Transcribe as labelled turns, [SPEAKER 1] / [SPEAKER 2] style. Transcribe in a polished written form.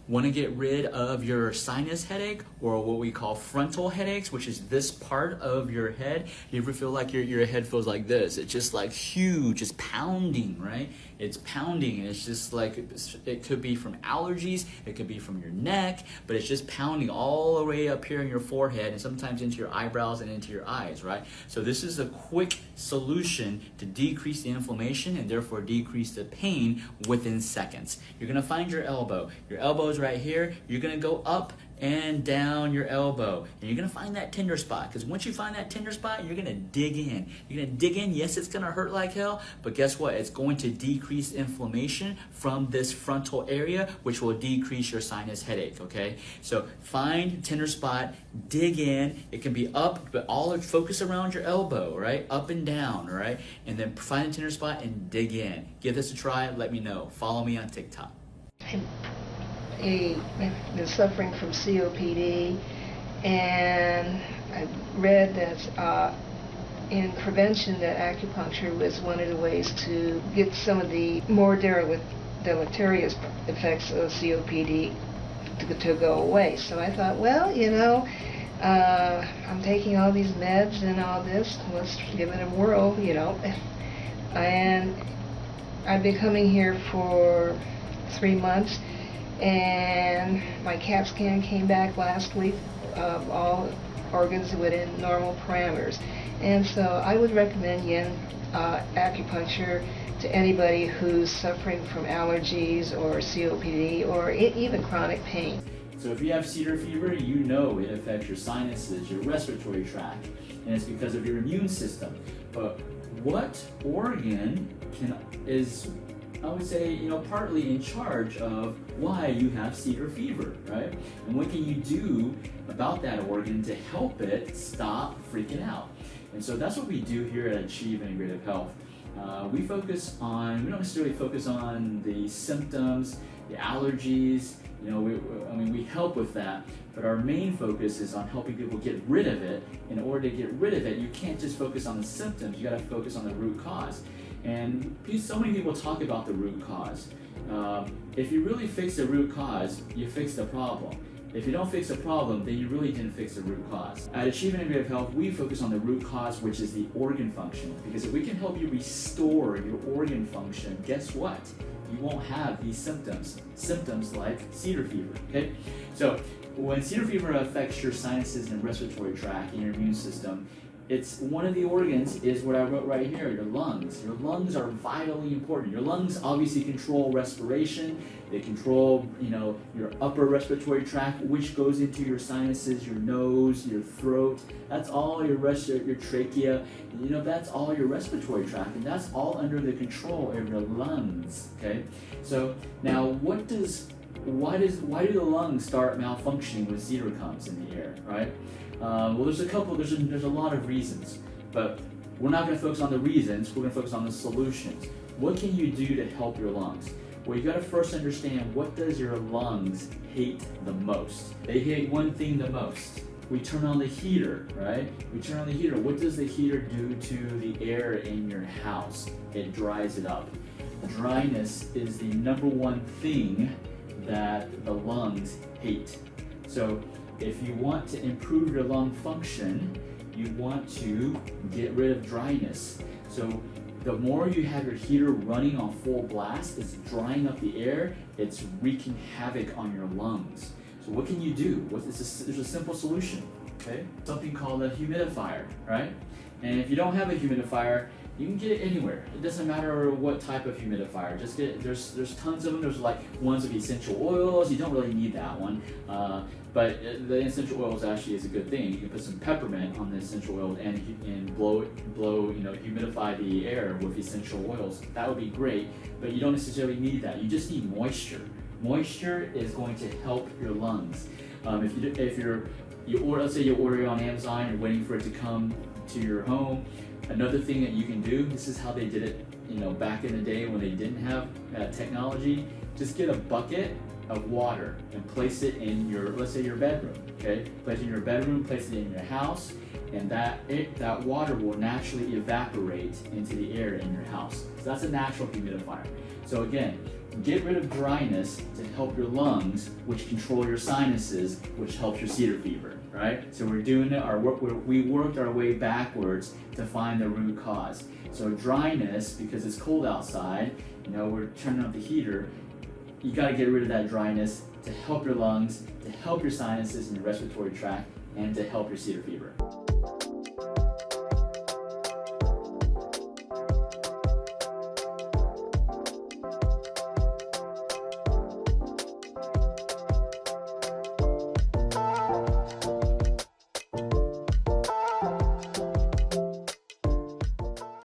[SPEAKER 1] Want to get rid of your sinus headache, or what we call frontal headaches, which is this part of your head? You ever feel like your head feels like this? It's just like huge, it's pounding, right? It's pounding, and it's just like, it could be from allergies, it could be from your neck, but it's just pounding all the way up here in your forehead and sometimes into your eyebrows and into your eyes, right? So this is a quick solution to decrease the inflammation and therefore decrease the pain within seconds. You're gonna find your elbow. Your elbow is right here. You're gonna go up and down your elbow, and you're gonna find that tender spot, because once you find that tender spot, you're gonna dig in. You're gonna dig in. Yes, it's gonna hurt like hell, but guess what? It's going to decrease inflammation from this frontal area, which will decrease your sinus headache, okay? So find tender spot, dig in. It can be up, but all focus around your elbow, right? Up and down, right? And then find a tender spot and dig in. Give this a try, let me know. Follow me on TikTok.
[SPEAKER 2] I've been suffering from COPD, and I read that in prevention that acupuncture was one of the ways to get some of the more deleterious effects of COPD to go away. So I thought, well, you know, I'm taking all these meds and all this, let's give it a whirl, you know. And I've been coming here for 3 months, and my CAT scan came back last week of all organs within normal parameters. And so I would recommend yin acupuncture to anybody who's suffering from allergies or COPD or even chronic pain.
[SPEAKER 1] So if you have cedar fever, you know it affects your sinuses, your respiratory tract, and it's because of your immune system. But what organ is, I would say, you know, partly in charge of why you have cedar fever, right? And what can you do about that organ to help it stop freaking out? And so that's what we do here at Achieve Integrative Health. We don't necessarily focus on the symptoms, the allergies, you know, we help with that, but our main focus is on helping people get rid of it. In order to get rid of it, you can't just focus on the symptoms, you gotta focus on the root cause. And so many people talk about the root cause. If you really fix the root cause, you fix the problem. If you don't fix the problem, then you really didn't fix the root cause. At Achieve Integrative Health, we focus on the root cause, which is the organ function. Because if we can help you restore your organ function, guess what? You won't have these symptoms like cedar fever, okay? So when cedar fever affects your sinuses and respiratory tract and your immune system, it's one of the organs is what I wrote right here, your lungs. Your lungs are vitally important. Your lungs obviously control respiration. They control, you know, your upper respiratory tract, which goes into your sinuses, your nose, your throat. That's all your trachea. You know, that's all your respiratory tract, and that's all under the control of your lungs. Okay. So now, why do the lungs start malfunctioning when cedar comes in the air, right? Well, there's a lot of reasons, but we're not going to focus on the reasons, we're going to focus on the solutions. What can you do to help your lungs? Well, you got to first understand, what does your lungs hate the most? They hate one thing the most. We turn on the heater, right? We turn on the heater. What does the heater do to the air in your house? It dries it up. Dryness is the #1 thing that the lungs hate. So if you want to improve your lung function, you want to get rid of dryness. So the more you have your heater running on full blast, it's drying up the air, it's wreaking havoc on your lungs. So what can you do? There's a simple solution, okay? Something called a humidifier, right? And if you don't have a humidifier, you can get it anywhere. It doesn't matter what type of humidifier. Just get it. There's tons of them. There's like ones with essential oils. You don't really need that one, but the essential oils actually is a good thing. You can put some peppermint on the essential oil and blow, humidify the air with essential oils. That would be great, but you don't necessarily need that. You just need moisture. Moisture is going to help your lungs. Let's say you order it on Amazon, you're waiting for it to come to your home. Another thing that you can do, this is how they did it, you know, back in the day when they didn't have technology. Just get a bucket of water and place it in let's say your bedroom, okay? Place it in your bedroom, place it in your house, and that water will naturally evaporate into the air in your house. So that's a natural humidifier. So again, get rid of dryness to help your lungs, which control your sinuses, which helps your cedar fever, right? So we're doing it, we worked our way backwards to find the root cause. So dryness, because it's cold outside, we're turning up the heater, you got to get rid of that dryness to help your lungs, to help your sinuses and your respiratory tract, and to help your cedar fever.